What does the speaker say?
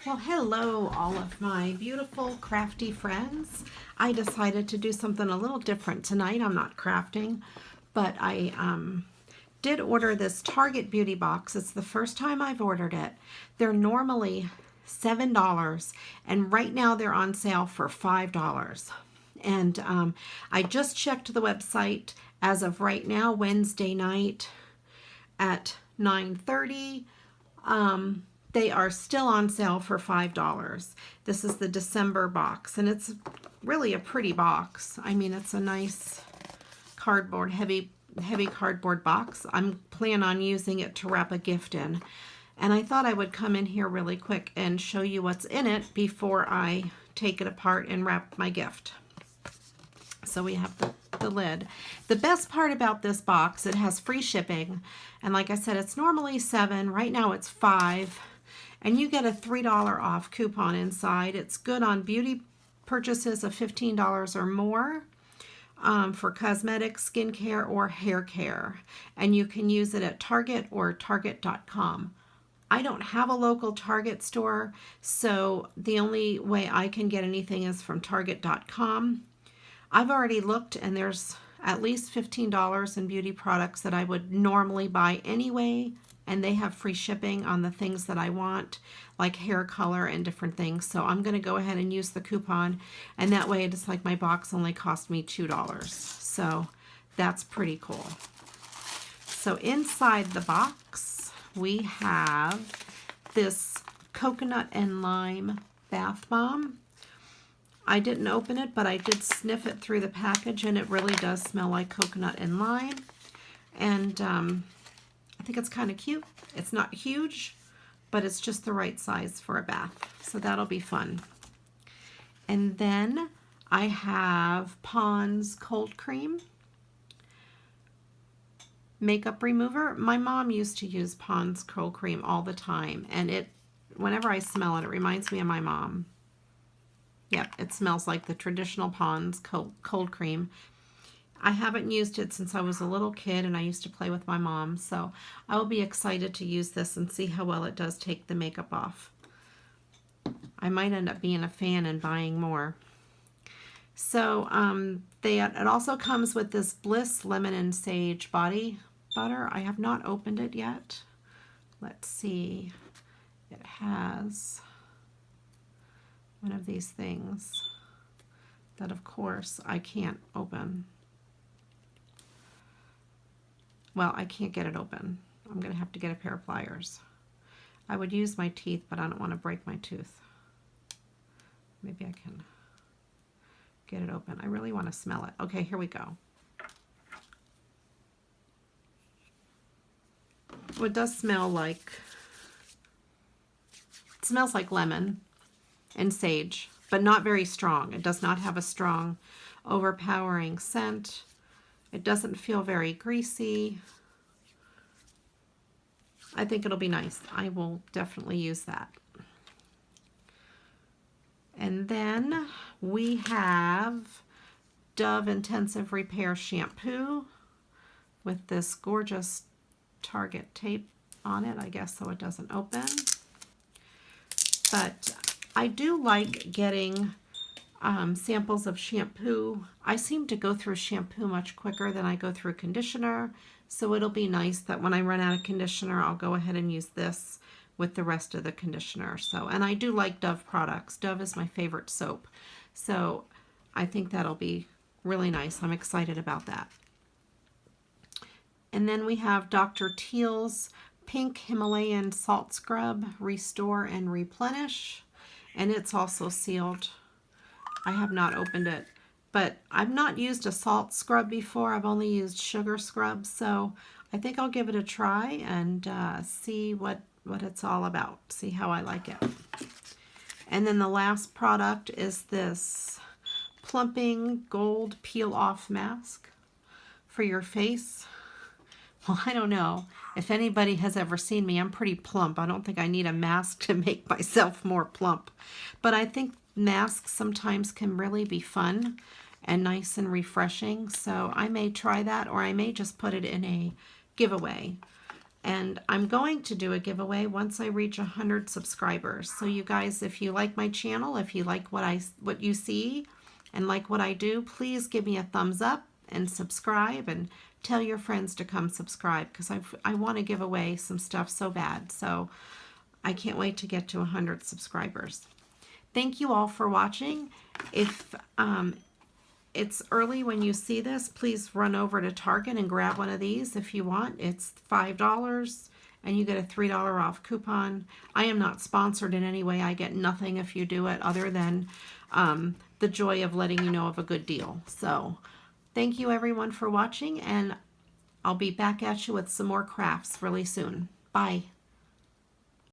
Well, hello, all of my beautiful crafty friends. I decided to do something a little different tonight. I'm not crafting, but I did order this Target beauty box. It's the first time I've ordered it. They're normally $7, and right now they're on sale for $5. And I just checked the website as of right now, Wednesday night at 9:30. They are still on sale for $5. This is the December box, and it's really a pretty box. I mean, it's a nice cardboard, heavy cardboard box. I'm planning on using it to wrap a gift in. And I thought I would come in here really quick and show you what's in it before I take it apart and wrap my gift. So we have the lid. The best part about this box, it has free shipping. And like I said, it's normally $7. Right now it's $5. And you get a $3 off coupon inside. It's good on beauty purchases of $15 or more for cosmetics, skincare, or hair care. And you can use it at Target or Target.com. I don't have a local Target store, so the only way I can get anything is from Target.com. I've already looked, and there's at least $15 in beauty products that I would normally buy anyway, and they have free shipping on the things that I want, like hair color and different things. So I'm going to go ahead and use the coupon, and that way it's like my box only cost me $2. So that's pretty cool. So inside the box, we have this coconut and lime bath bomb. I didn't open it, but I did sniff it through the package, and it really does smell like coconut and lime. And I think it's kind of cute. It's not huge, but it's just the right size for a bath. So that'll be fun. And then I have Pond's Cold Cream makeup remover. My mom used to use Pond's Cold Cream all the time, and whenever I smell it, it reminds me of my mom. Yep, it smells like the traditional Pond's cold cream. I haven't used it since I was a little kid, and I used to play with my mom, so I will be excited to use this and see how well it does take the makeup off. I might end up being a fan and buying more. So it also comes with this Bliss Lemon and Sage body butter. I have not opened it yet. Let's see. It has one of these things that, of course, I can't open. Well, I can't get it open. I'm going to have to get a pair of pliers. I would use my teeth, but I don't want to break my tooth. Maybe I can get it open. I really want to smell it. Okay, here we go. Well, it does smell like, it smells like lemon and sage, but not very strong. It does not have a strong, overpowering scent. It doesn't feel very greasy. I think it'll be nice. I will definitely use that. And then we have Dove Intensive Repair Shampoo with this gorgeous Target tape on it, I guess, so it doesn't open. But I do like getting samples of shampoo. I seem to go through shampoo much quicker than I go through conditioner, so it'll be nice that when I run out of conditioner, I'll go ahead and use this with the rest of the conditioner. So, and I do like Dove products. Dove is my favorite soap, so I think that'll be really nice. I'm excited about that. And then we have Dr. Teal's Pink Himalayan Salt Scrub, Restore and Replenish. And it's also sealed. I have not opened it, but I've not used a salt scrub before. I've only used sugar scrub, so I think I'll give it a try and see what it's all about, see how I like it. And then the last product is this Plumping Gold Peel Off Mask for your face. Well, I don't know. If anybody has ever seen me, I'm pretty plump. I don't think I need a mask to make myself more plump. But I think masks sometimes can really be fun and nice and refreshing. So I may try that, or I may just put it in a giveaway. And I'm going to do a giveaway once I reach 100 subscribers. So you guys, if you like my channel, if you like what you see and like what I do, please give me a thumbs up and subscribe, and tell your friends to come subscribe, because I want to give away some stuff so bad. So I can't wait to get to 100 subscribers. Thank you all for watching. If it's early when you see this, please run over to Target and grab one of these if you want. It's $5 and you get a $3 off coupon. I am not sponsored in any way. I get nothing if you do it, other than the joy of letting you know of a good deal. So thank you everyone for watching, and I'll be back at you with some more crafts really soon. Bye.